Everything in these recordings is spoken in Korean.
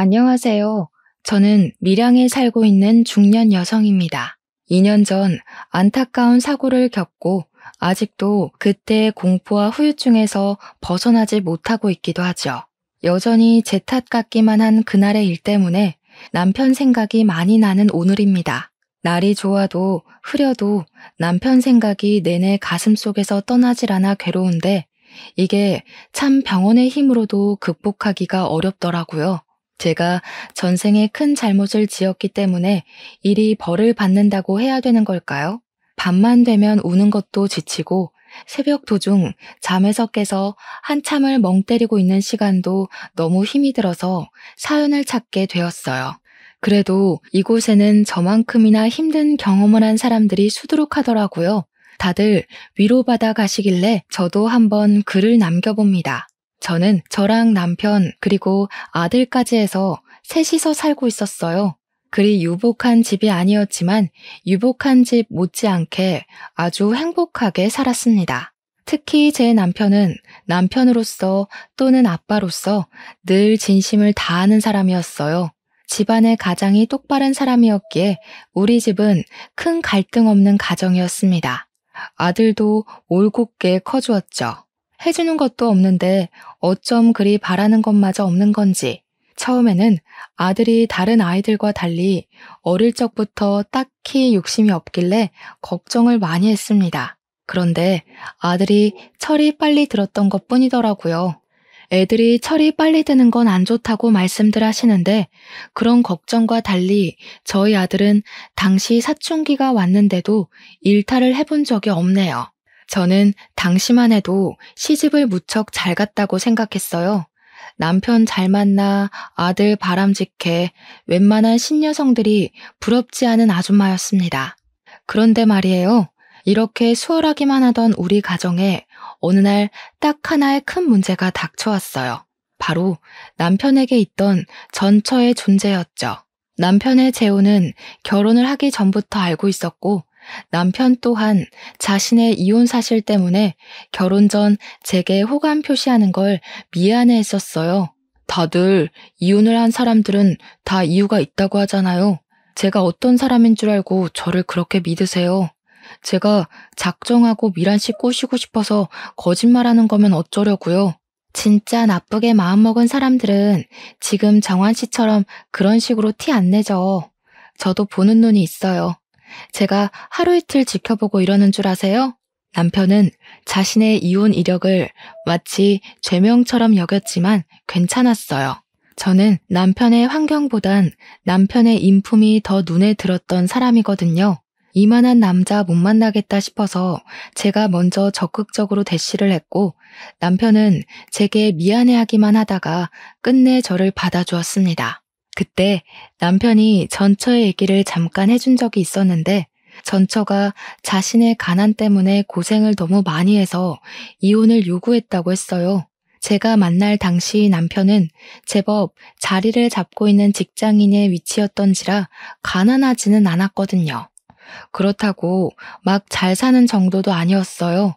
안녕하세요. 저는 밀양에 살고 있는 중년 여성입니다. 2년 전 안타까운 사고를 겪고 아직도 그때의 공포와 후유증에서 벗어나지 못하고 있기도 하죠. 여전히 제 탓 같기만 한 그날의 일 때문에 남편 생각이 많이 나는 오늘입니다. 날이 좋아도 흐려도 남편 생각이 내내 가슴속에서 떠나질 않아 괴로운데 이게 참 병원의 힘으로도 극복하기가 어렵더라고요. 제가 전생에 큰 잘못을 지었기 때문에 일이 벌을 받는다고 해야 되는 걸까요? 밤만 되면 우는 것도 지치고 새벽 도중 잠에서 깨서 한참을 멍 때리고 있는 시간도 너무 힘이 들어서 사연을 찾게 되었어요. 그래도 이곳에는 저만큼이나 힘든 경험을 한 사람들이 수두룩하더라고요. 다들 위로받아 가시길래 저도 한번 글을 남겨봅니다. 저는 저랑 남편 그리고 아들까지 해서 셋이서 살고 있었어요. 그리 유복한 집이 아니었지만 유복한 집 못지않게 아주 행복하게 살았습니다. 특히 제 남편은 남편으로서 또는 아빠로서 늘 진심을 다하는 사람이었어요. 집안의 가장이 똑바른 사람이었기에 우리 집은 큰 갈등 없는 가정이었습니다. 아들도 올곧게 커주었죠. 해주는 것도 없는데 어쩜 그리 바라는 것마저 없는 건지 처음에는 아들이 다른 아이들과 달리 어릴 적부터 딱히 욕심이 없길래 걱정을 많이 했습니다. 그런데 아들이 철이 빨리 들었던 것뿐이더라고요. 애들이 철이 빨리 드는 건 안 좋다고 말씀들 하시는데 그런 걱정과 달리 저희 아들은 당시 사춘기가 왔는데도 일탈을 해본 적이 없네요. 저는 당시만 해도 시집을 무척 잘 갔다고 생각했어요. 남편 잘 만나 아들 바람직해 웬만한 신여성들이 부럽지 않은 아줌마였습니다. 그런데 말이에요. 이렇게 수월하기만 하던 우리 가정에 어느 날 딱 하나의 큰 문제가 닥쳐왔어요. 바로 남편에게 있던 전처의 존재였죠. 남편의 재혼은 결혼을 하기 전부터 알고 있었고 남편 또한 자신의 이혼 사실 때문에 결혼 전 제게 호감 표시하는 걸 미안해 했었어요. 다들 이혼을 한 사람들은 다 이유가 있다고 하잖아요. 제가 어떤 사람인 줄 알고 저를 그렇게 믿으세요. 제가 작정하고 미란 씨 꼬시고 싶어서 거짓말하는 거면 어쩌려고요. 진짜 나쁘게 마음먹은 사람들은 지금 정환 씨처럼 그런 식으로 티 안 내죠. 저도 보는 눈이 있어요. 제가 하루 이틀 지켜보고 이러는 줄 아세요? 남편은 자신의 이혼 이력을 마치 죄명처럼 여겼지만 괜찮았어요. 저는 남편의 환경보단 남편의 인품이 더 눈에 들었던 사람이거든요. 이만한 남자 못 만나겠다 싶어서 제가 먼저 적극적으로 대시를 했고 남편은 제게 미안해하기만 하다가 끝내 저를 받아주었습니다. 그때 남편이 전처의 얘기를 잠깐 해준 적이 있었는데 전처가 자신의 가난 때문에 고생을 너무 많이 해서 이혼을 요구했다고 했어요. 제가 만날 당시 남편은 제법 자리를 잡고 있는 직장인의 위치였던지라 가난하지는 않았거든요. 그렇다고 막 잘 사는 정도도 아니었어요.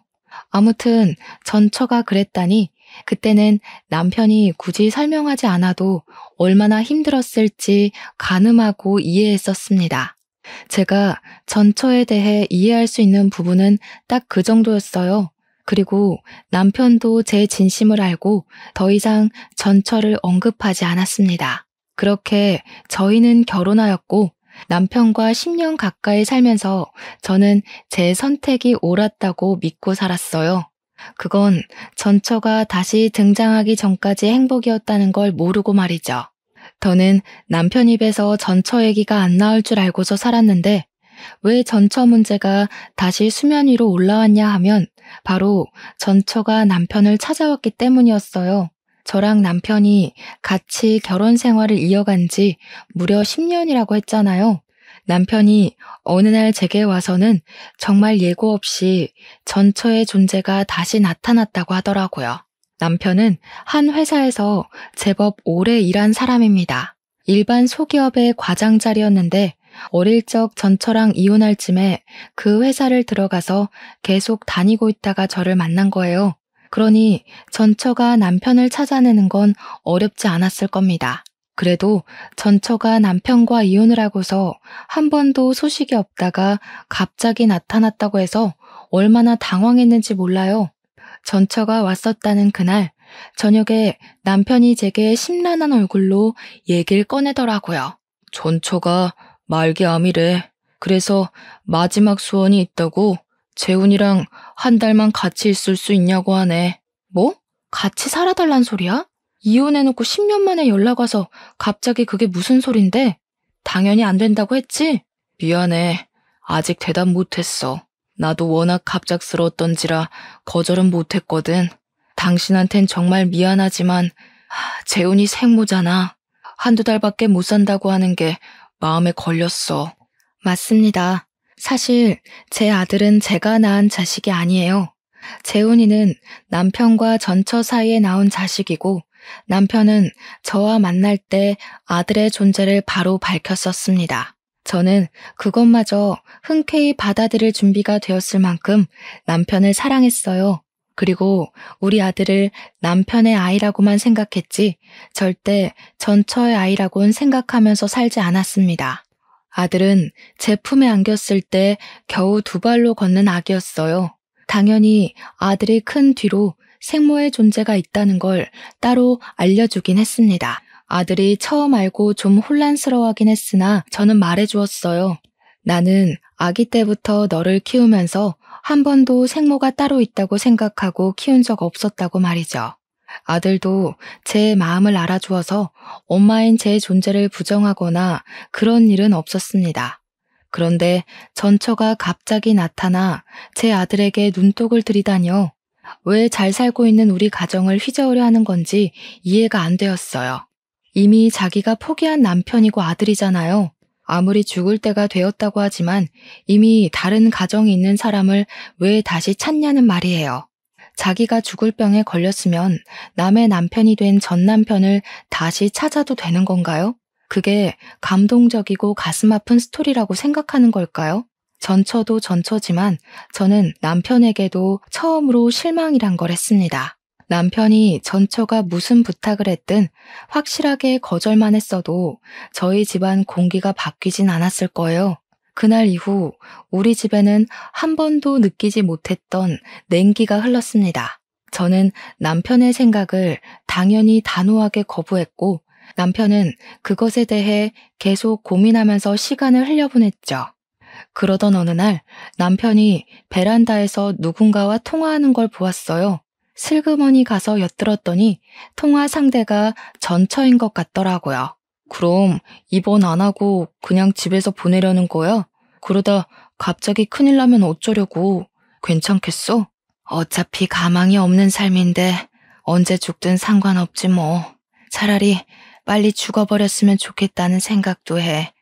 아무튼 전처가 그랬다니 그때는 남편이 굳이 설명하지 않아도 얼마나 힘들었을지 가늠하고 이해했었습니다. 제가 전처에 대해 이해할 수 있는 부분은 딱 그 정도였어요. 그리고 남편도 제 진심을 알고 더 이상 전처를 언급하지 않았습니다. 그렇게 저희는 결혼하였고 남편과 10년 가까이 살면서 저는 제 선택이 옳았다고 믿고 살았어요. 그건 전처가 다시 등장하기 전까지 행복이었다는 걸 모르고 말이죠. 저는 남편 입에서 전처 얘기가 안 나올 줄 알고서 살았는데 왜 전처 문제가 다시 수면 위로 올라왔냐 하면 바로 전처가 남편을 찾아왔기 때문이었어요. 저랑 남편이 같이 결혼 생활을 이어간 지 무려 10년이라고 했잖아요. 남편이 어느 날 제게 와서는 정말 예고 없이 전처의 존재가 다시 나타났다고 하더라고요. 남편은 한 회사에서 제법 오래 일한 사람입니다. 일반 소기업의 과장 자리였는데 어릴 적 전처랑 이혼할 쯤에 그 회사를 들어가서 계속 다니고 있다가 저를 만난 거예요. 그러니 전처가 남편을 찾아내는 건 어렵지 않았을 겁니다. 그래도 전처가 남편과 이혼을 하고서 한 번도 소식이 없다가 갑자기 나타났다고 해서 얼마나 당황했는지 몰라요. 전처가 왔었다는 그날, 저녁에 남편이 제게 심란한 얼굴로 얘기를 꺼내더라고요. 전처가 말기암이래. 그래서 마지막 소원이 있다고 재훈이랑 한 달만 같이 있을 수 있냐고 하네. 뭐? 같이 살아달란 소리야? 이혼해놓고 10년 만에 연락 와서 갑자기 그게 무슨 소린데? 당연히 안 된다고 했지? 미안해. 아직 대답 못했어. 나도 워낙 갑작스러웠던지라 거절은 못했거든. 당신한텐 정말 미안하지만 재훈이 생모잖아. 한두 달밖에 못 산다고 하는 게 마음에 걸렸어. 맞습니다. 사실 제 아들은 제가 낳은 자식이 아니에요. 재훈이는 남편과 전처 사이에 나온 자식이고 남편은 저와 만날 때 아들의 존재를 바로 밝혔었습니다. 저는 그것마저 흔쾌히 받아들일 준비가 되었을 만큼 남편을 사랑했어요. 그리고 우리 아들을 남편의 아이라고만 생각했지 절대 전처의 아이라고는 생각하면서 살지 않았습니다. 아들은 제 품에 안겼을 때 겨우 2발로 걷는 아기였어요. 당연히 아들이 큰 뒤로 생모의 존재가 있다는 걸 따로 알려주긴 했습니다. 아들이 처음 알고 좀 혼란스러워하긴 했으나 저는 말해주었어요. 나는 아기 때부터 너를 키우면서 한 번도 생모가 따로 있다고 생각하고 키운 적 없었다고 말이죠. 아들도 제 마음을 알아주어서 엄마인 제 존재를 부정하거나 그런 일은 없었습니다. 그런데 전처가 갑자기 나타나 제 아들에게 눈독을 들이다니요. 왜 잘 살고 있는 우리 가정을 휘저으려 하는 건지 이해가 안 되었어요. 이미 자기가 포기한 남편이고 아들이잖아요. 아무리 죽을 때가 되었다고 하지만 이미 다른 가정이 있는 사람을 왜 다시 찾냐는 말이에요. 자기가 죽을 병에 걸렸으면 남의 남편이 된 전 남편을 다시 찾아도 되는 건가요? 그게 감동적이고 가슴 아픈 스토리라고 생각하는 걸까요? 전처도 전처지만 저는 남편에게도 처음으로 실망이란 걸 했습니다. 남편이 전처가 무슨 부탁을 했든 확실하게 거절만 했어도 저희 집안 공기가 바뀌진 않았을 거예요. 그날 이후 우리 집에는 한 번도 느끼지 못했던 냉기가 흘렀습니다. 저는 남편의 생각을 당연히 단호하게 거부했고 남편은 그것에 대해 계속 고민하면서 시간을 흘려보냈죠. 그러던 어느 날 남편이 베란다에서 누군가와 통화하는 걸 보았어요. 슬그머니 가서 엿들었더니 통화 상대가 전처인 것 같더라고요. 그럼 입원 안 하고 그냥 집에서 보내려는 거야? 그러다 갑자기 큰일 나면 어쩌려고? 괜찮겠어? 어차피 가망이 없는 삶인데 언제 죽든 상관없지 뭐. 차라리 빨리 죽어버렸으면 좋겠다는 생각도 해.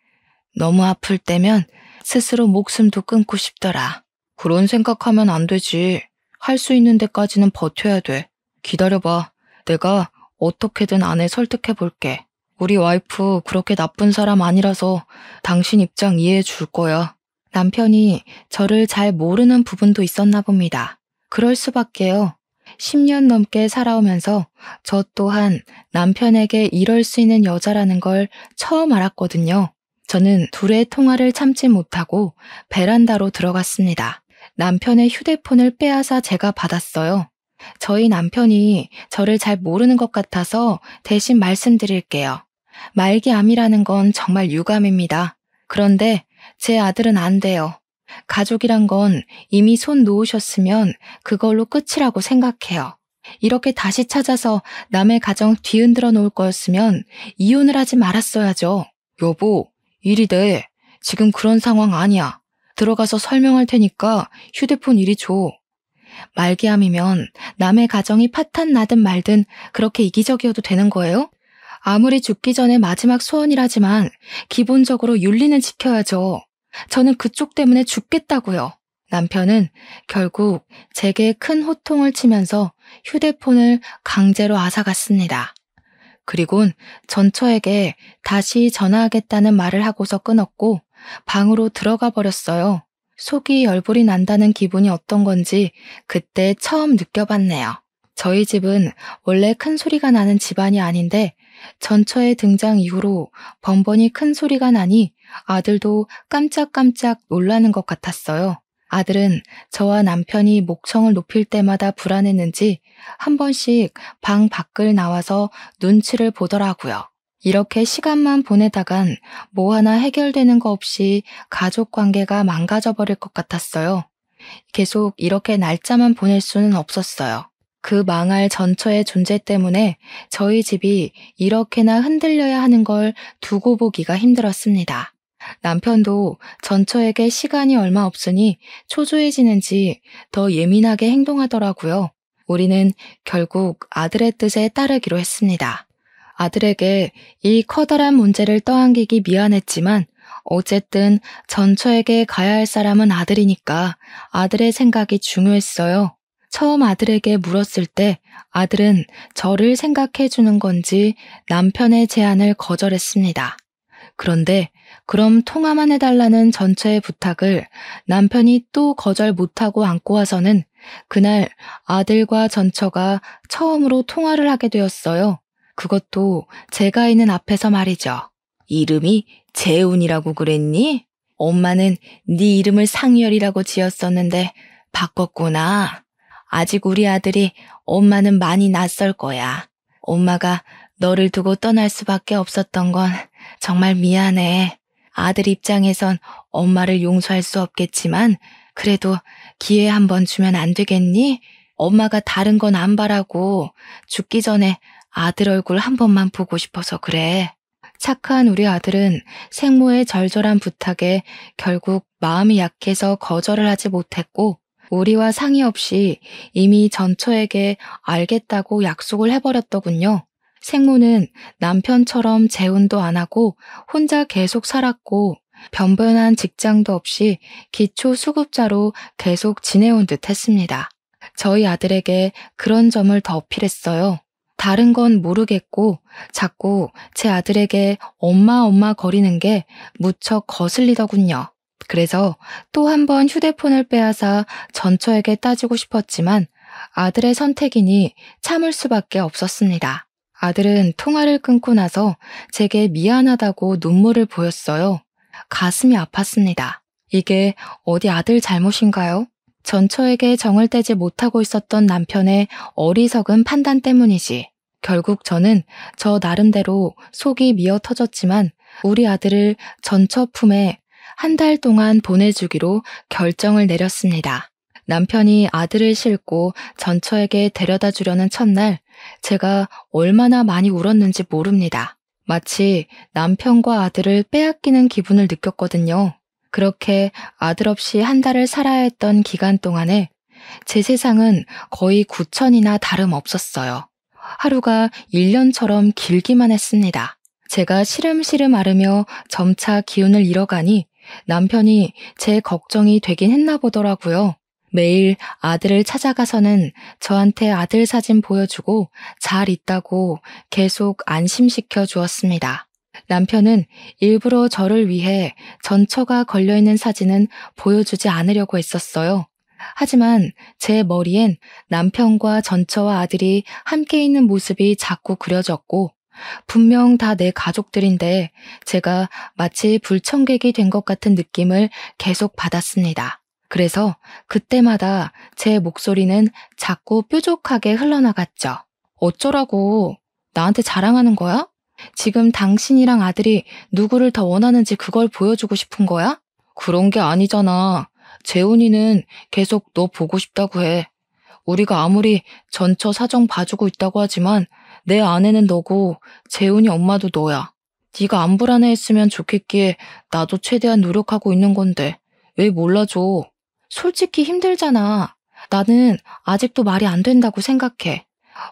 너무 아플 때면 스스로 목숨도 끊고 싶더라. 그런 생각하면 안 되지. 할 수 있는 데까지는 버텨야 돼. 기다려봐. 내가 어떻게든 아내 설득해 볼게. 우리 와이프 그렇게 나쁜 사람 아니라서 당신 입장 이해해 줄 거야. 남편이 저를 잘 모르는 부분도 있었나 봅니다. 그럴 수밖에요. 10년 넘게 살아오면서 저 또한 남편에게 이럴 수 있는 여자라는 걸 처음 알았거든요. 저는 둘의 통화를 참지 못하고 베란다로 들어갔습니다. 남편의 휴대폰을 빼앗아 제가 받았어요. 저희 남편이 저를 잘 모르는 것 같아서 대신 말씀드릴게요. 말기암이라는 건 정말 유감입니다. 그런데 제 아들은 안 돼요. 가족이란 건 이미 손 놓으셨으면 그걸로 끝이라고 생각해요. 이렇게 다시 찾아서 남의 가정 뒤흔들어 놓을 거였으면 이혼을 하지 말았어야죠. 여보, 이리 내. 지금 그런 상황 아니야. 들어가서 설명할 테니까 휴대폰 이리 줘. 말기암이면 남의 가정이 파탄 나든 말든 그렇게 이기적이어도 되는 거예요? 아무리 죽기 전에 마지막 소원이라지만 기본적으로 윤리는 지켜야죠. 저는 그쪽 때문에 죽겠다고요. 남편은 결국 제게 큰 호통을 치면서 휴대폰을 강제로 앗아갔습니다. 그리곤 전처에게 다시 전화하겠다는 말을 하고서 끊었고 방으로 들어가 버렸어요. 속이 열불이 난다는 기분이 어떤 건지 그때 처음 느껴봤네요. 저희 집은 원래 큰 소리가 나는 집안이 아닌데 전처의 등장 이후로 번번이 큰 소리가 나니 아들도 깜짝깜짝 놀라는 것 같았어요. 아들은 저와 남편이 목청을 높일 때마다 불안했는지 한 번씩 방 밖을 나와서 눈치를 보더라고요. 이렇게 시간만 보내다간 뭐 하나 해결되는 거 없이 가족 관계가 망가져 버릴 것 같았어요. 계속 이렇게 날짜만 보낼 수는 없었어요. 그 망할 전처의 존재 때문에 저희 집이 이렇게나 흔들려야 하는 걸 두고 보기가 힘들었습니다. 남편도 전처에게 시간이 얼마 없으니 초조해지는지 더 예민하게 행동하더라고요. 우리는 결국 아들의 뜻에 따르기로 했습니다. 아들에게 이 커다란 문제를 떠안기기 미안했지만 어쨌든 전처에게 가야 할 사람은 아들이니까 아들의 생각이 중요했어요. 처음 아들에게 물었을 때 아들은 저를 생각해 주는 건지 남편의 제안을 거절했습니다. 그런데 그럼 통화만 해달라는 전처의 부탁을 남편이 또 거절 못하고 안고 와서는 그날 아들과 전처가 처음으로 통화를 하게 되었어요. 그것도 제가 있는 앞에서 말이죠. 이름이 재훈이라고 그랬니? 엄마는 네 이름을 상열이라고 지었었는데 바꿨구나. 아직 우리 아들이 엄마는 많이 낯설 거야. 엄마가 너를 두고 떠날 수밖에 없었던 건 정말 미안해. 아들 입장에선 엄마를 용서할 수 없겠지만 그래도 기회 한번 주면 안 되겠니? 엄마가 다른 건 안 바라고 죽기 전에 아들 얼굴 한 번만 보고 싶어서 그래. 착한 우리 아들은 생모의 절절한 부탁에 결국 마음이 약해서 거절을 하지 못했고 우리와 상의 없이 이미 전처에게 알겠다고 약속을 해버렸더군요. 생모는 남편처럼 재혼도 안 하고 혼자 계속 살았고 변변한 직장도 없이 기초 수급자로 계속 지내온 듯 했습니다. 저희 아들에게 그런 점을 더 어필했어요. 다른 건 모르겠고 자꾸 제 아들에게 엄마 거리는 게 무척 거슬리더군요. 그래서 또 한 번 휴대폰을 빼앗아 전처에게 따지고 싶었지만 아들의 선택이니 참을 수밖에 없었습니다. 아들은 통화를 끊고 나서 제게 미안하다고 눈물을 보였어요. 가슴이 아팠습니다. 이게 어디 아들 잘못인가요? 전처에게 정을 떼지 못하고 있었던 남편의 어리석은 판단 때문이지. 결국 저는 저 나름대로 속이 미어 터졌지만 우리 아들을 전처 품에 한 달 동안 보내주기로 결정을 내렸습니다. 남편이 아들을 싣고 전처에게 데려다 주려는 첫날 제가 얼마나 많이 울었는지 모릅니다. 마치 남편과 아들을 빼앗기는 기분을 느꼈거든요. 그렇게 아들 없이 한 달을 살아야 했던 기간 동안에 제 세상은 거의 구천이나 다름없었어요. 하루가 1년처럼 길기만 했습니다. 제가 시름시름 앓으며 점차 기운을 잃어가니 남편이 제 걱정이 되긴 했나 보더라고요. 매일 아들을 찾아가서는 저한테 아들 사진 보여주고 잘 있다고 계속 안심시켜 주었습니다. 남편은 일부러 저를 위해 전처가 걸려있는 사진은 보여주지 않으려고 했었어요. 하지만 제 머리엔 남편과 전처와 아들이 함께 있는 모습이 자꾸 그려졌고 분명 다 내 가족들인데 제가 마치 불청객이 된 것 같은 느낌을 계속 받았습니다. 그래서 그때마다 제 목소리는 자꾸 뾰족하게 흘러나갔죠. 어쩌라고? 나한테 자랑하는 거야? 지금 당신이랑 아들이 누구를 더 원하는지 그걸 보여주고 싶은 거야? 그런 게 아니잖아. 재훈이는 계속 너 보고 싶다고 해. 우리가 아무리 전처 사정 봐주고 있다고 하지만 내 아내는 너고 재훈이 엄마도 너야. 네가 안 불안해했으면 좋겠기에 나도 최대한 노력하고 있는 건데 왜 몰라줘? 솔직히 힘들잖아. 나는 아직도 말이 안 된다고 생각해.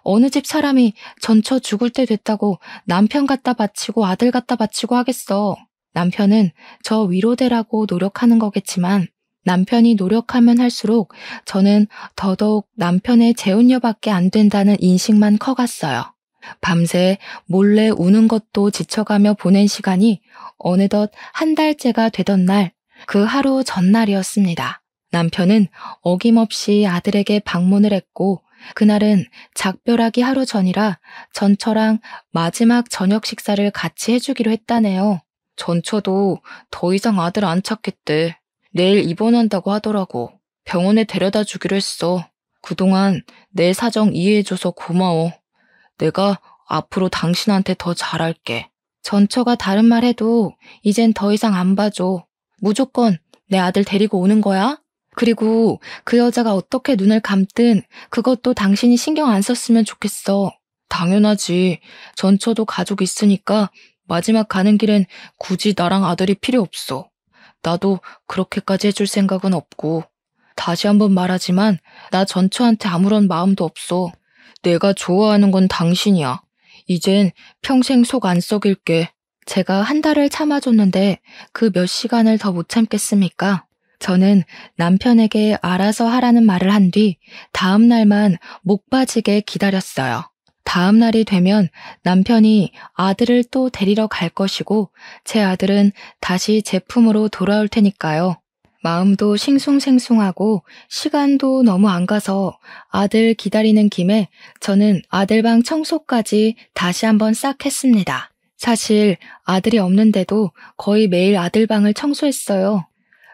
어느 집 사람이 전처 죽을 때 됐다고 남편 갖다 바치고 아들 갖다 바치고 하겠어. 남편은 저 위로되라고 노력하는 거겠지만 남편이 노력하면 할수록 저는 더더욱 남편의 재혼녀밖에 안 된다는 인식만 커갔어요. 밤새 몰래 우는 것도 지쳐가며 보낸 시간이 어느덧 한 달째가 되던 날, 그 하루 전날이었습니다. 남편은 어김없이 아들에게 방문을 했고 그날은 작별하기 하루 전이라 전처랑 마지막 저녁 식사를 같이 해주기로 했다네요. 전처도 더 이상 아들 안 찾겠대. 내일 입원한다고 하더라고. 병원에 데려다 주기로 했어. 그동안 내 사정 이해해줘서 고마워. 내가 앞으로 당신한테 더 잘할게. 전처가 다른 말 해도 이젠 더 이상 안 봐줘. 무조건 내 아들 데리고 오는 거야? 그리고 그 여자가 어떻게 눈을 감든 그것도 당신이 신경 안 썼으면 좋겠어. 당연하지. 전처도 가족 있으니까 마지막 가는 길엔 굳이 나랑 아들이 필요 없어. 나도 그렇게까지 해줄 생각은 없고. 다시 한번 말하지만 나 전처한테 아무런 마음도 없어. 내가 좋아하는 건 당신이야. 이젠 평생 속 안 썩일게. 제가 한 달을 참아줬는데 그 몇 시간을 더 못 참겠습니까? 저는 남편에게 알아서 하라는 말을 한 뒤 다음 날만 목 빠지게 기다렸어요. 다음 날이 되면 남편이 아들을 또 데리러 갈 것이고 제 아들은 다시 제 품으로 돌아올 테니까요. 마음도 싱숭생숭하고 시간도 너무 안 가서 아들 기다리는 김에 저는 아들 방 청소까지 다시 한번 싹 했습니다. 사실 아들이 없는데도 거의 매일 아들 방을 청소했어요.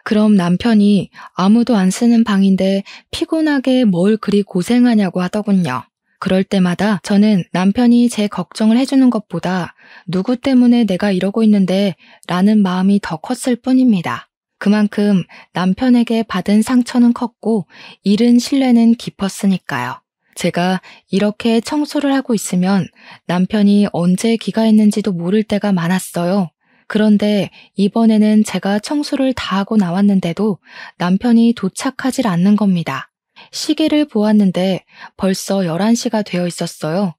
그럼 남편이 아무도 안 쓰는 방인데 피곤하게 뭘 그리 고생하냐고 하더군요. 그럴 때마다 저는 남편이 제 걱정을 해주는 것보다 누구 때문에 내가 이러고 있는데 라는 마음이 더 컸을 뿐입니다. 그만큼 남편에게 받은 상처는 컸고 잃은 신뢰는 깊었으니까요. 제가 이렇게 청소를 하고 있으면 남편이 언제 귀가했는지도 모를 때가 많았어요. 그런데 이번에는 제가 청소를 다 하고 나왔는데도 남편이 도착하질 않는 겁니다. 시계를 보았는데 벌써 11시가 되어 있었어요.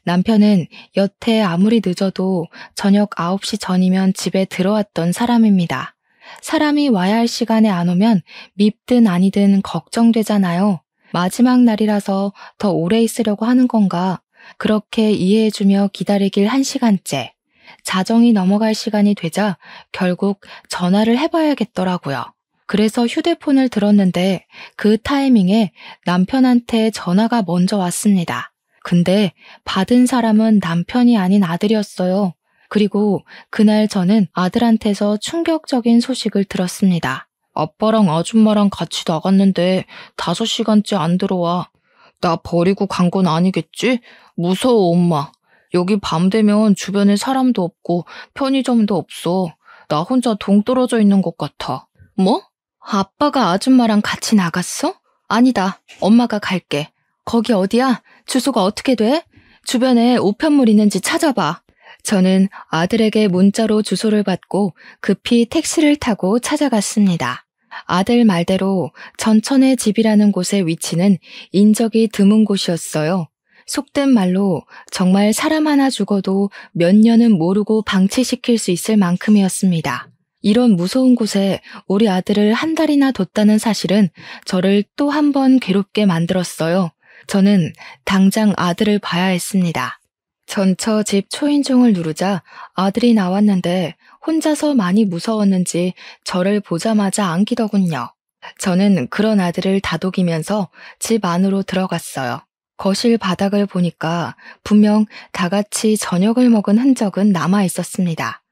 남편은 여태 아무리 늦어도 저녁 9시 전이면 집에 들어왔던 사람입니다. 사람이 와야 할 시간에 안 오면 밉든 아니든 걱정되잖아요. 마지막 날이라서 더 오래 있으려고 하는 건가? 그렇게 이해해주며 기다리길 1시간째. 자정이 넘어갈 시간이 되자 결국 전화를 해봐야겠더라고요. 그래서 휴대폰을 들었는데 그 타이밍에 남편한테 전화가 먼저 왔습니다. 근데 받은 사람은 남편이 아닌 아들이었어요. 그리고 그날 저는 아들한테서 충격적인 소식을 들었습니다. 아빠랑 아줌마랑 같이 나갔는데 5시간째 안 들어와. 나 버리고 간 건 아니겠지? 무서워, 엄마. 여기 밤 되면 주변에 사람도 없고 편의점도 없어. 나 혼자 동떨어져 있는 것 같아. 뭐? 아빠가 아줌마랑 같이 나갔어? 아니다. 엄마가 갈게. 거기 어디야? 주소가 어떻게 돼? 주변에 우편물 있는지 찾아봐. 저는 아들에게 문자로 주소를 받고 급히 택시를 타고 찾아갔습니다. 아들 말대로 전천의 집이라는 곳의 위치는 인적이 드문 곳이었어요. 속된 말로 정말 사람 하나 죽어도 몇 년은 모르고 방치시킬 수 있을 만큼이었습니다. 이런 무서운 곳에 우리 아들을 한 달이나 뒀다는 사실은 저를 또 한 번 괴롭게 만들었어요. 저는 당장 아들을 봐야 했습니다. 전처 집 초인종을 누르자 아들이 나왔는데 혼자서 많이 무서웠는지 저를 보자마자 안기더군요. 저는 그런 아들을 다독이면서 집 안으로 들어갔어요. 거실 바닥을 보니까 분명 다 같이 저녁을 먹은 흔적은 남아 있었습니다.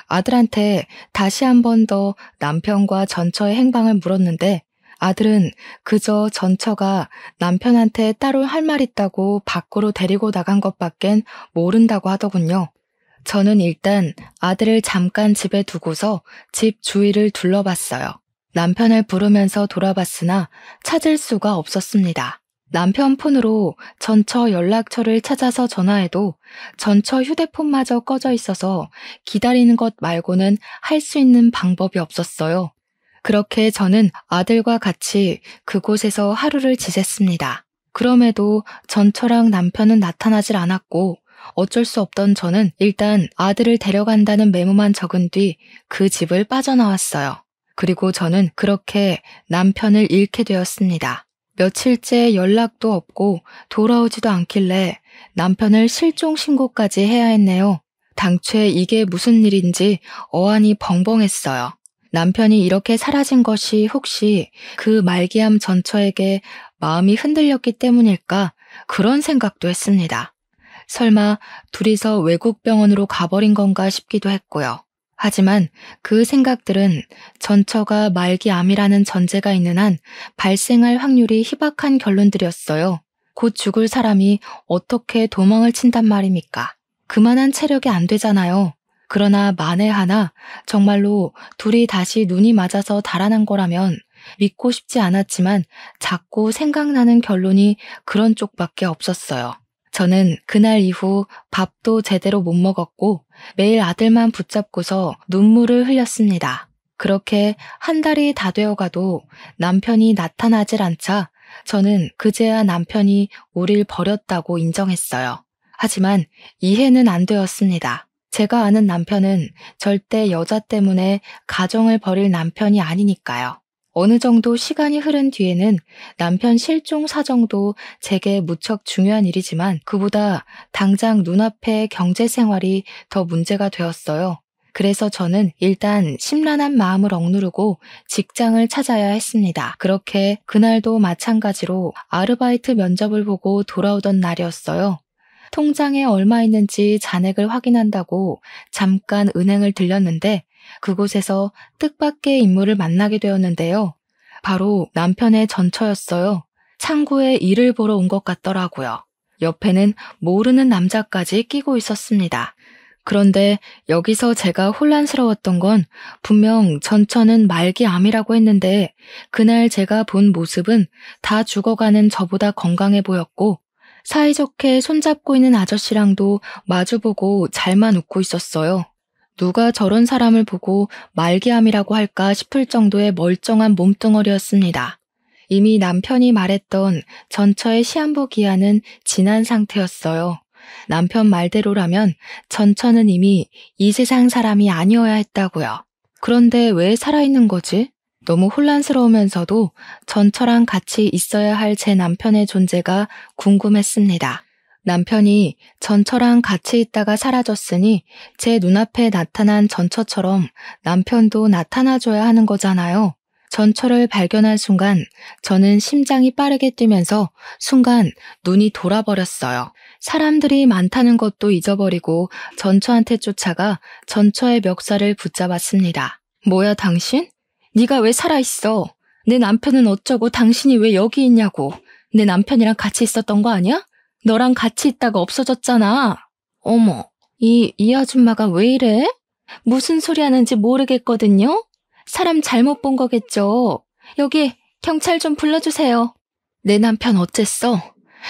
아들한테 다시 한 번 더 남편과 전처의 행방을 물었는데 아들은 그저 전처가 남편한테 따로 할 말 있다고 밖으로 데리고 나간 것밖엔 모른다고 하더군요. 저는 일단 아들을 잠깐 집에 두고서 집 주위를 둘러봤어요. 남편을 부르면서 돌아봤으나 찾을 수가 없었습니다. 남편 폰으로 전처 연락처를 찾아서 전화해도 전처 휴대폰마저 꺼져 있어서 기다리는 것 말고는 할 수 있는 방법이 없었어요. 그렇게 저는 아들과 같이 그곳에서 하루를 지냈습니다. 그럼에도 전처랑 남편은 나타나질 않았고 어쩔 수 없던 저는 일단 아들을 데려간다는 메모만 적은 뒤 그 집을 빠져나왔어요. 그리고 저는 그렇게 남편을 잃게 되었습니다. 며칠째 연락도 없고 돌아오지도 않길래 남편을 실종 신고까지 해야 했네요. 당최 이게 무슨 일인지 어안이 벙벙했어요. 남편이 이렇게 사라진 것이 혹시 그 말기암 전처에게 마음이 흔들렸기 때문일까 그런 생각도 했습니다. 설마 둘이서 외국 병원으로 가버린 건가 싶기도 했고요. 하지만 그 생각들은 전처가 말기암이라는 전제가 있는 한 발생할 확률이 희박한 결론들이었어요. 곧 죽을 사람이 어떻게 도망을 친단 말입니까? 그만한 체력이 안 되잖아요. 그러나 만에 하나 정말로 둘이 다시 눈이 맞아서 달아난 거라면 믿고 싶지 않았지만 자꾸 생각나는 결론이 그런 쪽밖에 없었어요. 저는 그날 이후 밥도 제대로 못 먹었고 매일 아들만 붙잡고서 눈물을 흘렸습니다. 그렇게 한 달이 다 되어가도 남편이 나타나질 않자 저는 그제야 남편이 우릴 버렸다고 인정했어요. 하지만 이해는 안 되었습니다. 제가 아는 남편은 절대 여자 때문에 가정을 버릴 남편이 아니니까요. 어느 정도 시간이 흐른 뒤에는 남편 실종 사정도 제게 무척 중요한 일이지만 그보다 당장 눈앞의 경제 생활이 더 문제가 되었어요. 그래서 저는 일단 심란한 마음을 억누르고 직장을 찾아야 했습니다. 그렇게 그날도 마찬가지로 아르바이트 면접을 보고 돌아오던 날이었어요. 통장에 얼마 있는지 잔액을 확인한다고 잠깐 은행을 들렸는데 그곳에서 뜻밖의 인물을 만나게 되었는데요. 바로 남편의 전처였어요. 창구에 일을 보러 온 것 같더라고요. 옆에는 모르는 남자까지 끼고 있었습니다. 그런데 여기서 제가 혼란스러웠던 건 분명 전처는 말기암이라고 했는데 그날 제가 본 모습은 다 죽어가는 저보다 건강해 보였고 사이좋게 손잡고 있는 아저씨랑도 마주보고 잘만 웃고 있었어요. 누가 저런 사람을 보고 말기암이라고 할까 싶을 정도의 멀쩡한 몸뚱어리였습니다. 이미 남편이 말했던 전처의 시한부 기한은 지난 상태였어요. 남편 말대로라면 전처는 이미 이 세상 사람이 아니어야 했다고요. 그런데 왜 살아있는 거지? 너무 혼란스러우면서도 전처랑 같이 있어야 할 제 남편의 존재가 궁금했습니다. 남편이 전처랑 같이 있다가 사라졌으니 제 눈앞에 나타난 전처처럼 남편도 나타나줘야 하는 거잖아요. 전처를 발견한 순간 저는 심장이 빠르게 뛰면서 순간 눈이 돌아버렸어요. 사람들이 많다는 것도 잊어버리고 전처한테 쫓아가 전처의 멱살을 붙잡았습니다. 뭐야 당신? 네가 왜 살아있어? 내 남편은 어쩌고 당신이 왜 여기 있냐고. 내 남편이랑 같이 있었던 거 아니야? 너랑 같이 있다가 없어졌잖아. 어머, 이 아줌마가 왜 이래? 무슨 소리 하는지 모르겠거든요? 사람 잘못 본 거겠죠. 여기 경찰 좀 불러주세요. 내 남편 어쨌어?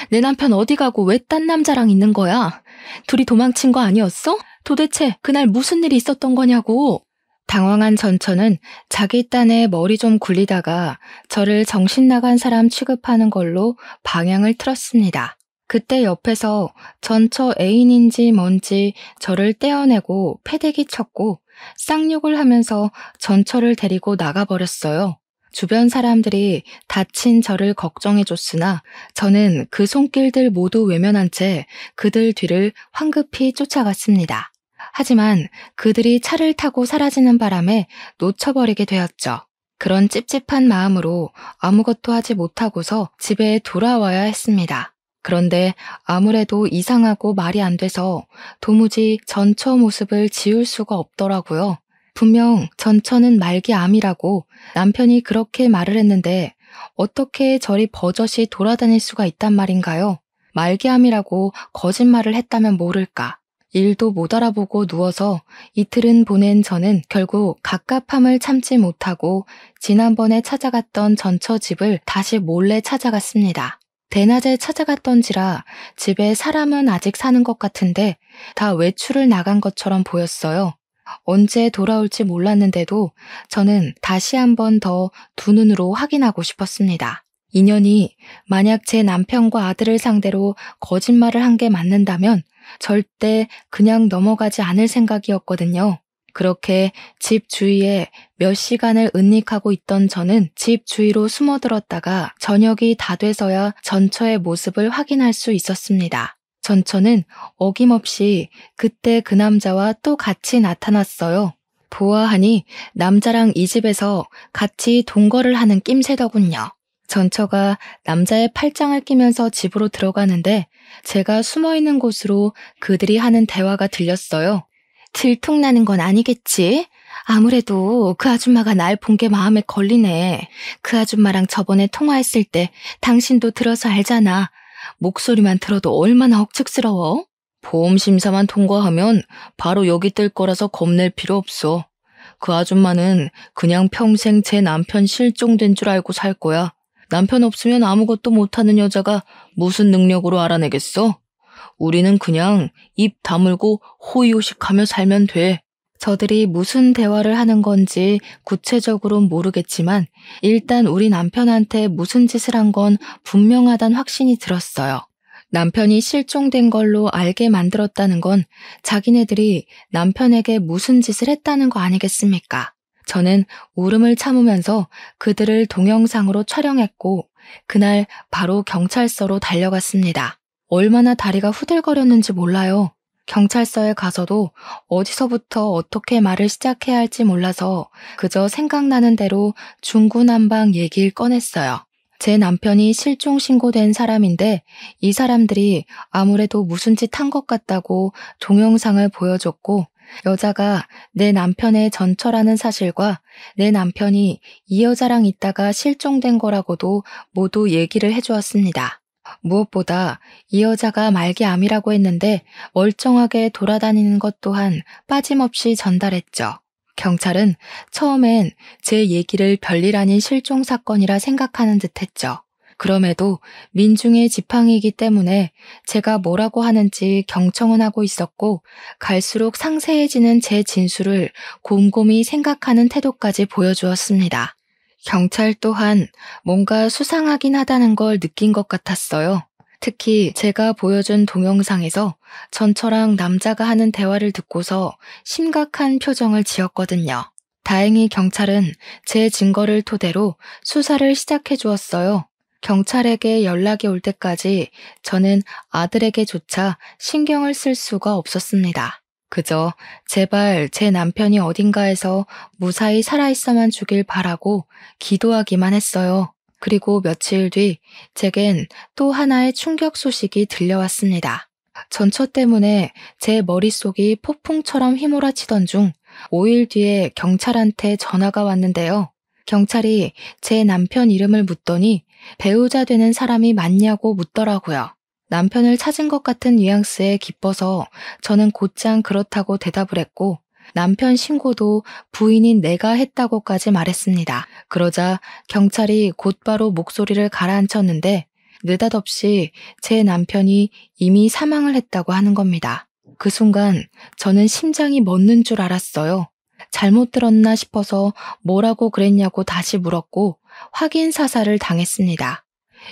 내 남편 어디 가고 왜 딴 남자랑 있는 거야? 둘이 도망친 거 아니었어? 도대체 그날 무슨 일이 있었던 거냐고. 당황한 전처는 자기 딴에 머리 좀 굴리다가 저를 정신 나간 사람 취급하는 걸로 방향을 틀었습니다. 그때 옆에서 전처 애인인지 뭔지 저를 떼어내고 패대기 쳤고 쌍욕을 하면서 전처를 데리고 나가버렸어요. 주변 사람들이 다친 저를 걱정해줬으나 저는 그 손길들 모두 외면한 채 그들 뒤를 황급히 쫓아갔습니다. 하지만 그들이 차를 타고 사라지는 바람에 놓쳐버리게 되었죠. 그런 찝찝한 마음으로 아무것도 하지 못하고서 집에 돌아와야 했습니다. 그런데 아무래도 이상하고 말이 안 돼서 도무지 전처 모습을 지울 수가 없더라고요. 분명 전처는 말기암이라고 남편이 그렇게 말을 했는데 어떻게 저리 버젓이 돌아다닐 수가 있단 말인가요? 말기암이라고 거짓말을 했다면 모를까. 일도 못 알아보고 누워서 이틀은 보낸 저는 결국 갑갑함을 참지 못하고 지난번에 찾아갔던 전처 집을 다시 몰래 찾아갔습니다. 대낮에 찾아갔던지라 집에 사람은 아직 사는 것 같은데 다 외출을 나간 것처럼 보였어요. 언제 돌아올지 몰랐는데도 저는 다시 한 번 더 두 눈으로 확인하고 싶었습니다. 인연이 만약 제 남편과 아들을 상대로 거짓말을 한 게 맞는다면 절대 그냥 넘어가지 않을 생각이었거든요. 그렇게 집 주위에 몇 시간을 은닉하고 있던 저는 집 주위로 숨어들었다가 저녁이 다 돼서야 전처의 모습을 확인할 수 있었습니다. 전처는 어김없이 그때 그 남자와 또 같이 나타났어요. 보아하니 남자랑 이 집에서 같이 동거를 하는 낌새더군요. 전처가 남자의 팔짱을 끼면서 집으로 들어가는데 제가 숨어있는 곳으로 그들이 하는 대화가 들렸어요. 들통나는 건 아니겠지? 아무래도 그 아줌마가 날 본 게 마음에 걸리네. 그 아줌마랑 저번에 통화했을 때 당신도 들어서 알잖아. 목소리만 들어도 얼마나 억측스러워? 보험심사만 통과하면 바로 여기 뜰 거라서 겁낼 필요 없어. 그 아줌마는 그냥 평생 제 남편 실종된 줄 알고 살 거야. 남편 없으면 아무것도 못하는 여자가 무슨 능력으로 알아내겠어? 우리는 그냥 입 다물고 호의호식하며 살면 돼. 저들이 무슨 대화를 하는 건지 구체적으로는 모르겠지만 일단 우리 남편한테 무슨 짓을 한 건 분명하단 확신이 들었어요. 남편이 실종된 걸로 알게 만들었다는 건 자기네들이 남편에게 무슨 짓을 했다는 거 아니겠습니까? 저는 울음을 참으면서 그들을 동영상으로 촬영했고 그날 바로 경찰서로 달려갔습니다. 얼마나 다리가 후들거렸는지 몰라요. 경찰서에 가서도 어디서부터 어떻게 말을 시작해야 할지 몰라서 그저 생각나는 대로 중구난방 얘기를 꺼냈어요. 제 남편이 실종 신고된 사람인데 이 사람들이 아무래도 무슨 짓 한 것 같다고 동영상을 보여줬고 여자가 내 남편의 전처라는 사실과 내 남편이 이 여자랑 있다가 실종된 거라고도 모두 얘기를 해주었습니다. 무엇보다 이 여자가 말기암이라고 했는데 멀쩡하게 돌아다니는 것 또한 빠짐없이 전달했죠. 경찰은 처음엔 제 얘기를 별일 아닌 실종 사건이라 생각하는 듯했죠. 그럼에도 민중의 지팡이이기 때문에 제가 뭐라고 하는지 경청은 하고 있었고 갈수록 상세해지는 제 진술을 곰곰이 생각하는 태도까지 보여주었습니다. 경찰 또한 뭔가 수상하긴 하다는 걸 느낀 것 같았어요. 특히 제가 보여준 동영상에서 전처랑 남자가 하는 대화를 듣고서 심각한 표정을 지었거든요. 다행히 경찰은 제 증거를 토대로 수사를 시작해 주었어요. 경찰에게 연락이 올 때까지 저는 아들에게조차 신경을 쓸 수가 없었습니다. 그저 제발 제 남편이 어딘가에서 무사히 살아있어만 주길 바라고 기도하기만 했어요. 그리고 며칠 뒤 제겐 또 하나의 충격 소식이 들려왔습니다. 전처 때문에 제 머릿속이 폭풍처럼 휘몰아치던 중 5일 뒤에 경찰한테 전화가 왔는데요. 경찰이 제 남편 이름을 묻더니 배우자 되는 사람이 맞냐고 묻더라고요. 남편을 찾은 것 같은 뉘앙스에 기뻐서 저는 곧장 그렇다고 대답을 했고 남편 신고도 부인인 내가 했다고까지 말했습니다. 그러자 경찰이 곧바로 목소리를 가라앉혔는데 느닷없이 제 남편이 이미 사망을 했다고 하는 겁니다. 그 순간 저는 심장이 멎는 줄 알았어요. 잘못 들었나 싶어서 뭐라고 그랬냐고 다시 물었고 확인 사살을 당했습니다.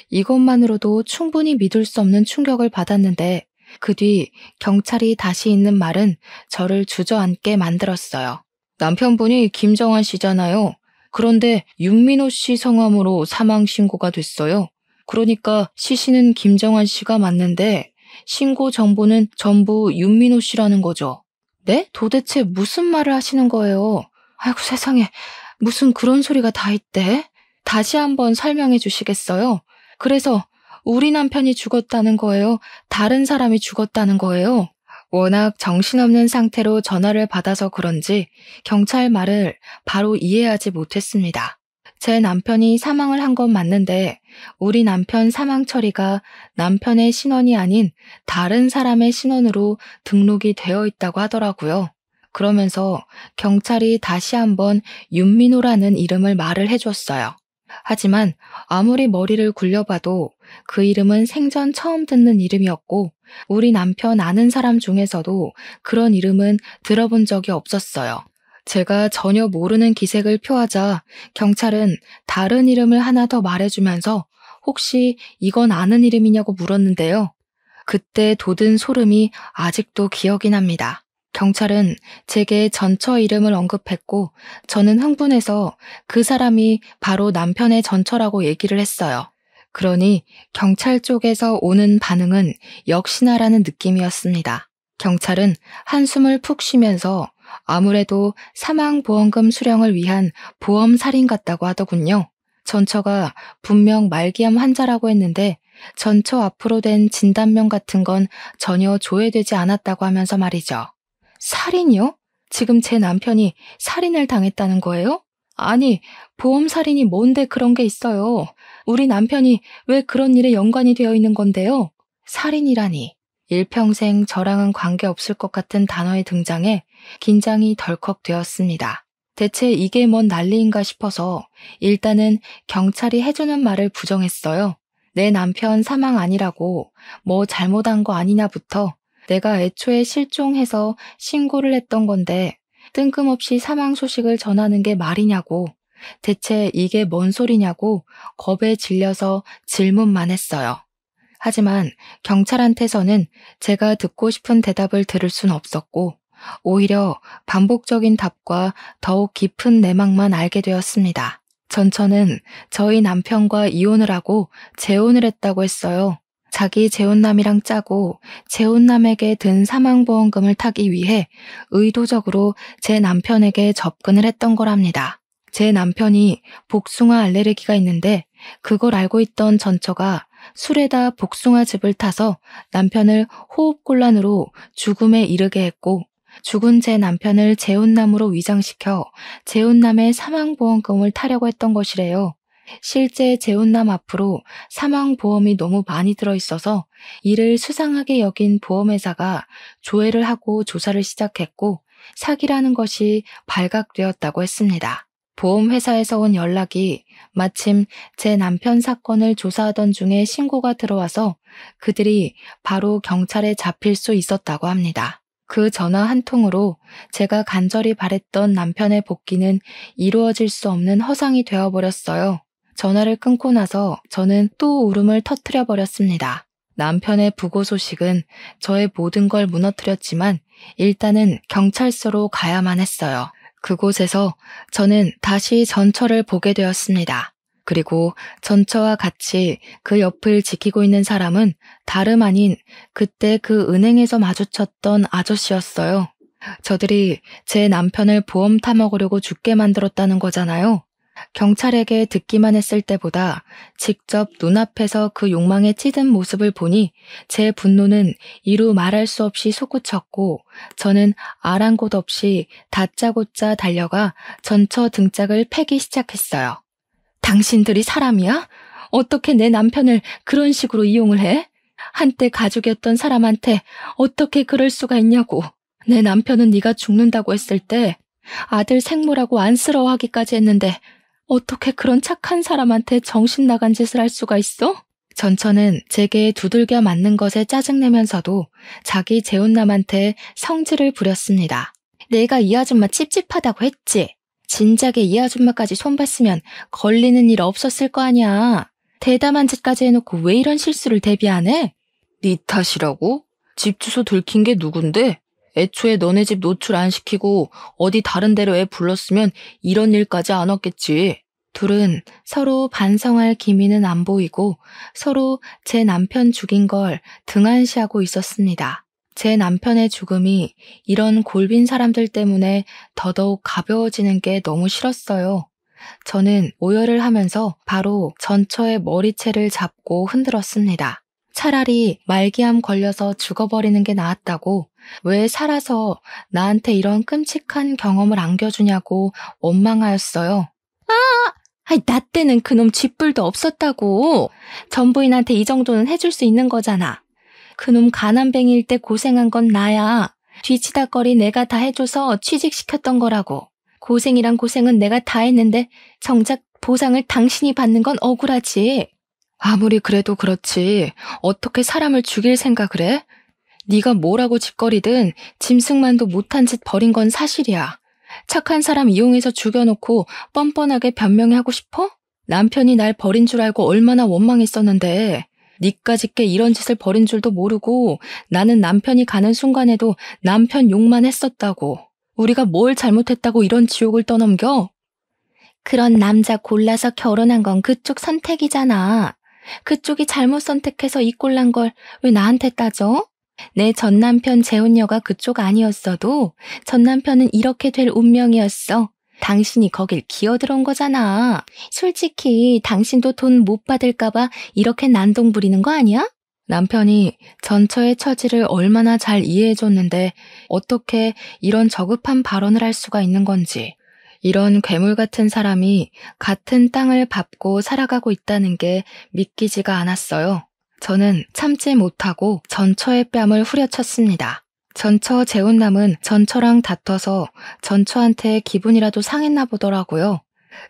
이것만으로도 충분히 믿을 수 없는 충격을 받았는데 그 뒤 경찰이 다시 있는 말은 저를 주저앉게 만들었어요. 남편분이 김정환 씨잖아요. 그런데 윤민호 씨 성함으로 사망 신고가 됐어요. 그러니까 시신은 김정환 씨가 맞는데 신고 정보는 전부 윤민호 씨라는 거죠. 네? 도대체 무슨 말을 하시는 거예요? 아이고 세상에, 무슨 그런 소리가 다 있대? 다시 한번 설명해 주시겠어요? 그래서 우리 남편이 죽었다는 거예요? 다른 사람이 죽었다는 거예요? 워낙 정신없는 상태로 전화를 받아서 그런지 경찰 말을 바로 이해하지 못했습니다. 제 남편이 사망을 한 건 맞는데 우리 남편 사망 처리가 남편의 신원이 아닌 다른 사람의 신원으로 등록이 되어 있다고 하더라고요. 그러면서 경찰이 다시 한번 윤민호라는 이름을 말을 해줬어요. 하지만 아무리 머리를 굴려봐도 그 이름은 생전 처음 듣는 이름이었고 우리 남편 아는 사람 중에서도 그런 이름은 들어본 적이 없었어요. 제가 전혀 모르는 기색을 표하자 경찰은 다른 이름을 하나 더 말해주면서 혹시 이건 아는 이름이냐고 물었는데요. 그때 돋은 소름이 아직도 기억이 납니다. 경찰은 제게 전처 이름을 언급했고 저는 흥분해서 그 사람이 바로 남편의 전처라고 얘기를 했어요. 그러니 경찰 쪽에서 오는 반응은 역시나라는 느낌이었습니다. 경찰은 한숨을 푹 쉬면서 아무래도 사망보험금 수령을 위한 보험살인 같다고 하더군요. 전처가 분명 말기암 환자라고 했는데 전처 앞으로 된 진단명 같은 건 전혀 조회되지 않았다고 하면서 말이죠. 살인이요? 지금 제 남편이 살인을 당했다는 거예요? 아니, 보험살인이 뭔데 그런 게 있어요. 우리 남편이 왜 그런 일에 연관이 되어 있는 건데요? 살인이라니. 일평생 저랑은 관계없을 것 같은 단어의 등장에 긴장이 덜컥 되었습니다. 대체 이게 뭔 난리인가 싶어서 일단은 경찰이 해주는 말을 부정했어요. 내 남편 사망 아니라고 뭐 잘못한 거 아니냐부터 내가 애초에 실종해서 신고를 했던 건데 뜬금없이 사망 소식을 전하는 게 말이냐고, 대체 이게 뭔 소리냐고 겁에 질려서 질문만 했어요. 하지만 경찰한테서는 제가 듣고 싶은 대답을 들을 순 없었고 오히려 반복적인 답과 더욱 깊은 내막만 알게 되었습니다. 전처는 저희 남편과 이혼을 하고 재혼을 했다고 했어요. 자기 재혼남이랑 짜고 재혼남에게 든 사망보험금을 타기 위해 의도적으로 제 남편에게 접근을 했던 거랍니다. 제 남편이 복숭아 알레르기가 있는데 그걸 알고 있던 전처가 술에다 복숭아즙을 타서 남편을 호흡곤란으로 죽음에 이르게 했고 죽은 제 남편을 재혼남으로 위장시켜 재혼남의 사망보험금을 타려고 했던 것이래요. 실제 재혼남 앞으로 사망보험이 너무 많이 들어있어서 이를 수상하게 여긴 보험회사가 조회를 하고 조사를 시작했고 사기라는 것이 발각되었다고 했습니다. 보험회사에서 온 연락이 마침 제 남편 사건을 조사하던 중에 신고가 들어와서 그들이 바로 경찰에 잡힐 수 있었다고 합니다. 그 전화 한 통으로 제가 간절히 바랬던 남편의 복귀는 이루어질 수 없는 허상이 되어버렸어요. 전화를 끊고 나서 저는 또 울음을 터뜨려 버렸습니다. 남편의 부고 소식은 저의 모든 걸 무너뜨렸지만 일단은 경찰서로 가야만 했어요. 그곳에서 저는 다시 전처를 보게 되었습니다. 그리고 전처와 같이 그 옆을 지키고 있는 사람은 다름 아닌 그때 그 은행에서 마주쳤던 아저씨였어요. 저들이 제 남편을 보험 타먹으려고 죽게 만들었다는 거잖아요. 경찰에게 듣기만 했을 때보다 직접 눈앞에서 그 욕망에 찌든 모습을 보니 제 분노는 이루 말할 수 없이 솟구쳤고 저는 아랑곳 없이 다짜고짜 달려가 전처 등짝을 패기 시작했어요. 당신들이 사람이야? 어떻게 내 남편을 그런 식으로 이용을 해? 한때 가족이었던 사람한테 어떻게 그럴 수가 있냐고. 내 남편은 네가 죽는다고 했을 때 아들 생모라고 안쓰러워하기까지 했는데 어떻게 그런 착한 사람한테 정신 나간 짓을 할 수가 있어? 전처는 제게 두들겨 맞는 것에 짜증내면서도 자기 재혼남한테 성질을 부렸습니다. 내가 이 아줌마 찝찝하다고 했지. 진작에 이 아줌마까지 손봤으면 걸리는 일 없었을 거 아니야. 대담한 짓까지 해놓고 왜 이런 실수를 대비 안 해? 네 탓이라고? 집 주소 들킨 게 누군데? 애초에 너네 집 노출 안 시키고 어디 다른 데로 애 불렀으면 이런 일까지 안 왔겠지. 둘은 서로 반성할 기미는 안 보이고 서로 제 남편 죽인 걸 등한시하고 있었습니다. 제 남편의 죽음이 이런 골빈 사람들 때문에 더더욱 가벼워지는 게 너무 싫었어요. 저는 오열을 하면서 바로 전처의 머리채를 잡고 흔들었습니다. 차라리 말기암 걸려서 죽어버리는 게 나았다고, 왜 살아서 나한테 이런 끔찍한 경험을 안겨주냐고 원망하였어요. 나 때는 그놈 쥐뿔도 없었다고. 전부인한테 이 정도는 해줄 수 있는 거잖아. 그놈 가난뱅이일 때 고생한 건 나야. 뒤치다거리 내가 다 해줘서 취직시켰던 거라고. 고생이란 고생은 내가 다 했는데 정작 보상을 당신이 받는 건 억울하지. 아무리 그래도 그렇지 어떻게 사람을 죽일 생각을 해? 네가 뭐라고 짓거리든 짐승만도 못한 짓 벌인 건 사실이야. 착한 사람 이용해서 죽여놓고 뻔뻔하게 변명하고 싶어? 남편이 날 버린 줄 알고 얼마나 원망했었는데 니까짓게 이런 짓을 벌인 줄도 모르고 나는 남편이 가는 순간에도 남편 욕만 했었다고. 우리가 뭘 잘못했다고 이런 지옥을 떠넘겨? 그런 남자 골라서 결혼한 건 그쪽 선택이잖아. 그쪽이 잘못 선택해서 이 꼴난 걸 왜 나한테 따져? 내 전남편 재혼녀가 그쪽 아니었어도 전남편은 이렇게 될 운명이었어. 당신이 거길 기어들어온 거잖아. 솔직히 당신도 돈 못 받을까봐 이렇게 난동 부리는 거 아니야? 남편이 전처의 처지를 얼마나 잘 이해해줬는데 어떻게 이런 저급한 발언을 할 수가 있는 건지. 이런 괴물 같은 사람이 같은 땅을 밟고 살아가고 있다는 게 믿기지가 않았어요. 저는 참지 못하고 전처의 뺨을 후려쳤습니다. 전처 재혼남은 전처랑 다퉈서 전처한테 기분이라도 상했나 보더라고요.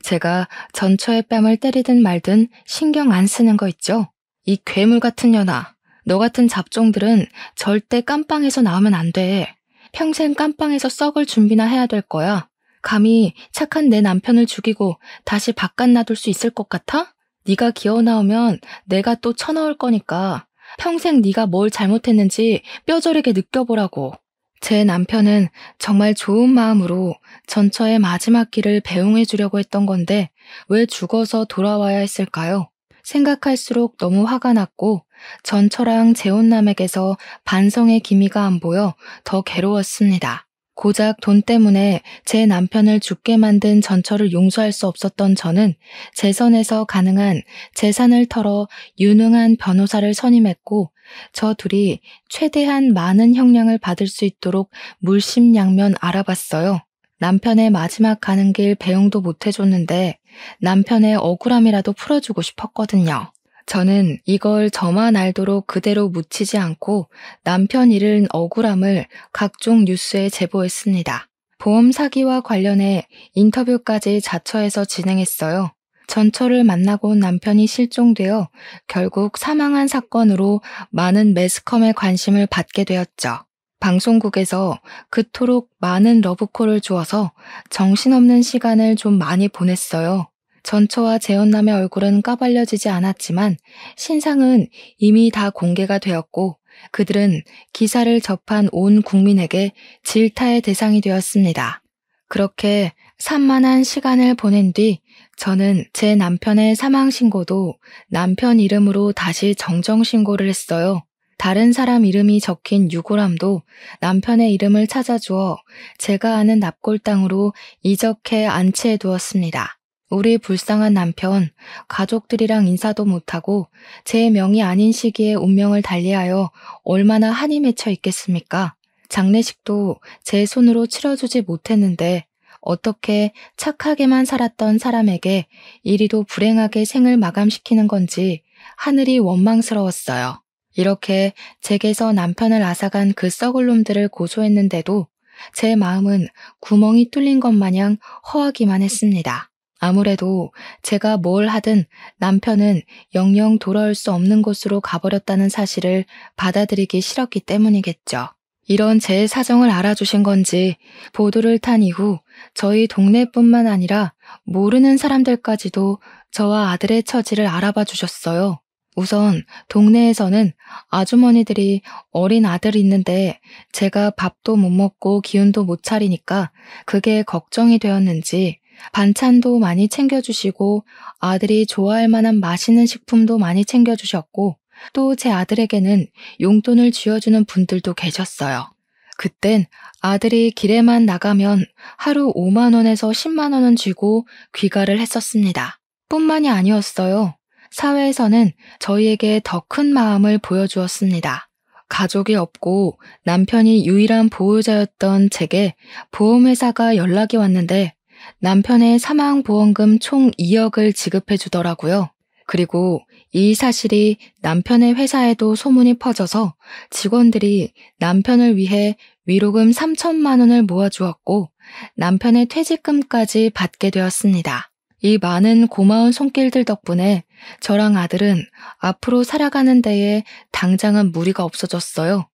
제가 전처의 뺨을 때리든 말든 신경 안 쓰는 거 있죠? 이 괴물 같은 년아, 너 같은 잡종들은 절대 깜빵에서 나오면 안 돼. 평생 깜빵에서 썩을 준비나 해야 될 거야. 감히 착한 내 남편을 죽이고 다시 바깥 놔둘 수 있을 것 같아? 네가 기어 나오면 내가 또 쳐넣을 거니까 평생 네가 뭘 잘못했는지 뼈저리게 느껴보라고. 제 남편은 정말 좋은 마음으로 전처의 마지막 길을 배웅해 주려고 했던 건데 왜 죽어서 돌아와야 했을까요? 생각할수록 너무 화가 났고 전처랑 재혼남에게서 반성의 기미가 안 보여 더 괴로웠습니다. 고작 돈 때문에 제 남편을 죽게 만든 전처를 용서할 수 없었던 저는 제 선에서 가능한 재산을 털어 유능한 변호사를 선임했고 저 둘이 최대한 많은 형량을 받을 수 있도록 물심양면 알아봤어요. 남편의 마지막 가는 길 배웅도 못 해줬는데 남편의 억울함이라도 풀어주고 싶었거든요. 저는 이걸 저만 알도록 그대로 묻히지 않고 남편 잃은 억울함을 각종 뉴스에 제보했습니다. 보험 사기와 관련해 인터뷰까지 자처해서 진행했어요. 전처를 만나고 온 남편이 실종되어 결국 사망한 사건으로 많은 매스컴의 관심을 받게 되었죠. 방송국에서 그토록 많은 러브콜을 주어서 정신없는 시간을 좀 많이 보냈어요. 전처와 재혼남의 얼굴은 까발려지지 않았지만 신상은 이미 다 공개가 되었고 그들은 기사를 접한 온 국민에게 질타의 대상이 되었습니다. 그렇게 산만한 시간을 보낸 뒤 저는 제 남편의 사망 신고도 남편 이름으로 다시 정정 신고를 했어요. 다른 사람 이름이 적힌 유골함도 남편의 이름을 찾아주어 제가 아는 납골 땅으로 이적해 안치해 두었습니다. 우리 불쌍한 남편, 가족들이랑 인사도 못하고 제 명이 아닌 시기에 운명을 달리하여 얼마나 한이 맺혀 있겠습니까? 장례식도 제 손으로 치러주지 못했는데 어떻게 착하게만 살았던 사람에게 이리도 불행하게 생을 마감시키는 건지 하늘이 원망스러웠어요. 이렇게 제게서 남편을 앗아간 그 썩을 놈들을 고소했는데도 제 마음은 구멍이 뚫린 것 마냥 허하기만 했습니다. 아무래도 제가 뭘 하든 남편은 영영 돌아올 수 없는 곳으로 가버렸다는 사실을 받아들이기 싫었기 때문이겠죠. 이런 제 사정을 알아주신 건지 보도를 탄 이후 저희 동네뿐만 아니라 모르는 사람들까지도 저와 아들의 처지를 알아봐 주셨어요. 우선 동네에서는 아주머니들이 어린 아들이 있는데 제가 밥도 못 먹고 기운도 못 차리니까 그게 걱정이 되었는지 반찬도 많이 챙겨주시고 아들이 좋아할 만한 맛있는 식품도 많이 챙겨주셨고 또 제 아들에게는 용돈을 쥐어주는 분들도 계셨어요. 그땐 아들이 길에만 나가면 하루 5만 원에서 10만 원은 쥐고 귀가를 했었습니다. 뿐만이 아니었어요. 사회에서는 저희에게 더 큰 마음을 보여주었습니다. 가족이 없고 남편이 유일한 보호자였던 제게 보험회사가 연락이 왔는데 남편의 사망보험금 총 2억을 지급해 주더라고요. 그리고 이 사실이 남편의 회사에도 소문이 퍼져서 직원들이 남편을 위해 위로금 3천만 원을 모아주었고 남편의 퇴직금까지 받게 되었습니다. 이 많은 고마운 손길들 덕분에 저랑 아들은 앞으로 살아가는 데에 당장은 무리가 없어졌어요.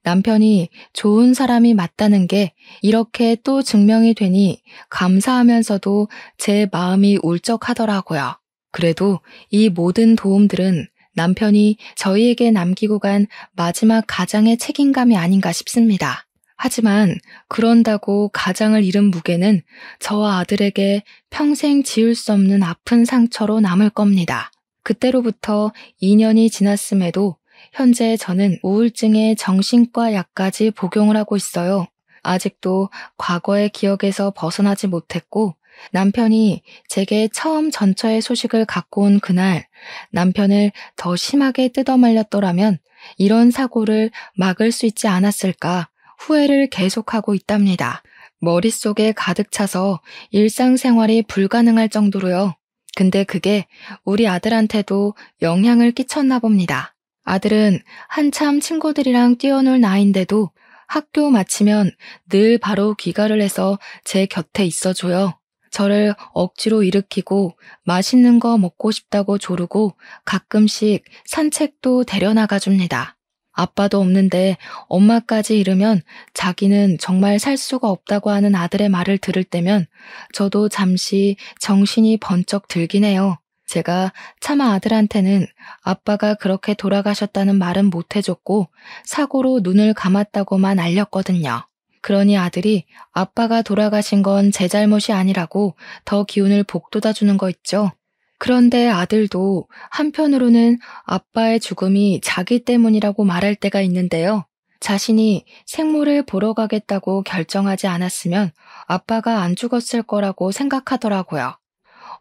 남편이 좋은 사람이 맞다는 게 이렇게 또 증명이 되니 감사하면서도 제 마음이 울적하더라고요. 그래도 이 모든 도움들은 남편이 저희에게 남기고 간 마지막 가장의 책임감이 아닌가 싶습니다. 하지만 그런다고 가장을 잃은 무게는 저와 아들에게 평생 지울 수 없는 아픈 상처로 남을 겁니다. 그때로부터 2년이 지났음에도 현재 저는 우울증의 정신과 약까지 복용을 하고 있어요. 아직도 과거의 기억에서 벗어나지 못했고 남편이 제게 처음 전처의 소식을 갖고 온 그날 남편을 더 심하게 뜯어말렸더라면 이런 사고를 막을 수 있지 않았을까 후회를 계속하고 있답니다. 머릿속에 가득 차서 일상생활이 불가능할 정도로요. 근데 그게 우리 아들한테도 영향을 끼쳤나 봅니다. 아들은 한참 친구들이랑 뛰어놀 나이인데도 학교 마치면 늘 바로 귀가를 해서 제 곁에 있어줘요. 저를 억지로 일으키고 맛있는 거 먹고 싶다고 조르고 가끔씩 산책도 데려나가 줍니다. 아빠도 없는데 엄마까지 이르면 자기는 정말 살 수가 없다고 하는 아들의 말을 들을 때면 저도 잠시 정신이 번쩍 들긴 해요. 제가 차마 아들한테는 아빠가 그렇게 돌아가셨다는 말은 못 해줬고 사고로 눈을 감았다고만 알렸거든요. 그러니 아들이 아빠가 돌아가신 건 제 잘못이 아니라고 더 기운을 북돋아 주는 거 있죠. 그런데 아들도 한편으로는 아빠의 죽음이 자기 때문이라고 말할 때가 있는데요. 자신이 생모를 보러 가겠다고 결정하지 않았으면 아빠가 안 죽었을 거라고 생각하더라고요.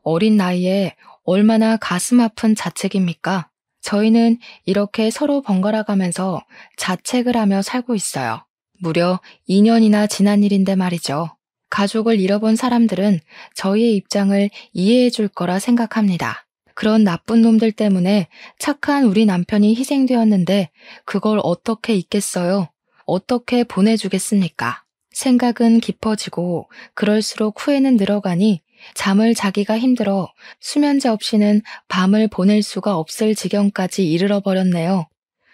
어린 나이에 얼마나 가슴 아픈 자책입니까? 저희는 이렇게 서로 번갈아 가면서 자책을 하며 살고 있어요. 무려 2년이나 지난 일인데 말이죠. 가족을 잃어본 사람들은 저희의 입장을 이해해 줄 거라 생각합니다. 그런 나쁜 놈들 때문에 착한 우리 남편이 희생되었는데 그걸 어떻게 잊겠어요? 어떻게 보내주겠습니까? 생각은 깊어지고 그럴수록 후회는 늘어가니 잠을 자기가 힘들어 수면제 없이는 밤을 보낼 수가 없을 지경까지 이르러 버렸네요.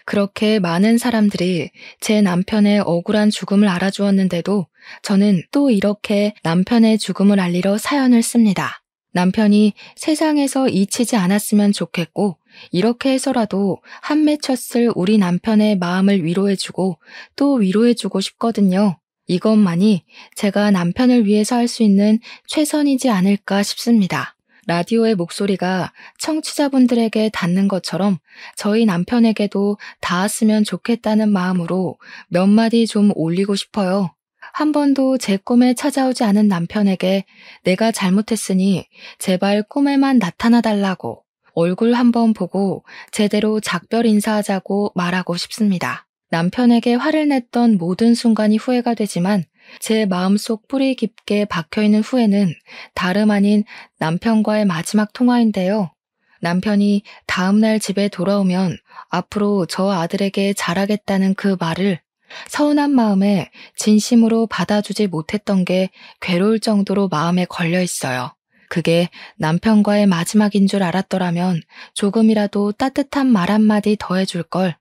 그렇게 많은 사람들이 제 남편의 억울한 죽음을 알아주었는데도 저는 또 이렇게 남편의 죽음을 알리러 사연을 씁니다. 남편이 세상에서 잊히지 않았으면 좋겠고 이렇게 해서라도 한 맺혔을 우리 남편의 마음을 위로해주고 또 위로해주고 싶거든요. 이것만이 제가 남편을 위해서 할 수 있는 최선이지 않을까 싶습니다. 라디오의 목소리가 청취자분들에게 닿는 것처럼 저희 남편에게도 닿았으면 좋겠다는 마음으로 몇 마디 좀 올리고 싶어요. 한 번도 제 꿈에 찾아오지 않은 남편에게 내가 잘못했으니 제발 꿈에만 나타나 달라고 얼굴 한번 보고 제대로 작별 인사하자고 말하고 싶습니다. 남편에게 화를 냈던 모든 순간이 후회가 되지만 제 마음속 뿌리 깊게 박혀있는 후회는 다름 아닌 남편과의 마지막 통화인데요. 남편이 다음날 집에 돌아오면 앞으로 저 아들에게 잘하겠다는 그 말을 서운한 마음에 진심으로 받아주지 못했던 게 괴로울 정도로 마음에 걸려 있어요. 그게 남편과의 마지막인 줄 알았더라면 조금이라도 따뜻한 말 한마디 더 해줄 걸.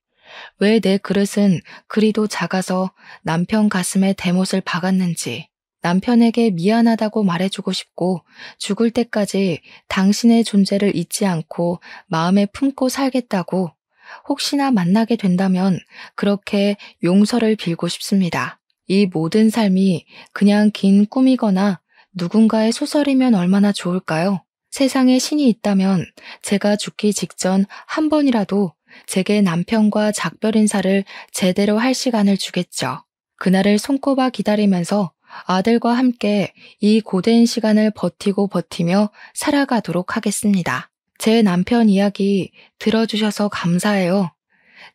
왜 내 그릇은 그리도 작아서 남편 가슴에 대못을 박았는지 남편에게 미안하다고 말해주고 싶고 죽을 때까지 당신의 존재를 잊지 않고 마음에 품고 살겠다고 혹시나 만나게 된다면 그렇게 용서를 빌고 싶습니다. 이 모든 삶이 그냥 긴 꿈이거나 누군가의 소설이면 얼마나 좋을까요? 세상에 신이 있다면 제가 죽기 직전 한 번이라도 제게 남편과 작별 인사를 제대로 할 시간을 주겠죠. 그날을 손꼽아 기다리면서 아들과 함께 이 고된 시간을 버티며 살아가도록 하겠습니다. 제 남편 이야기 들어주셔서 감사해요.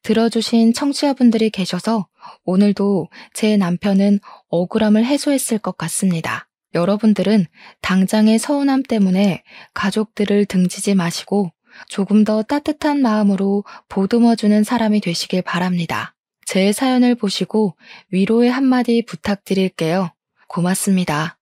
들어주신 청취자분들이 계셔서 오늘도 제 남편은 억울함을 해소했을 것 같습니다. 여러분들은 당장의 서운함 때문에 가족들을 등지지 마시고 조금 더 따뜻한 마음으로 보듬어주는 사람이 되시길 바랍니다. 제 사연을 보시고 위로의 한마디 부탁드릴게요. 고맙습니다.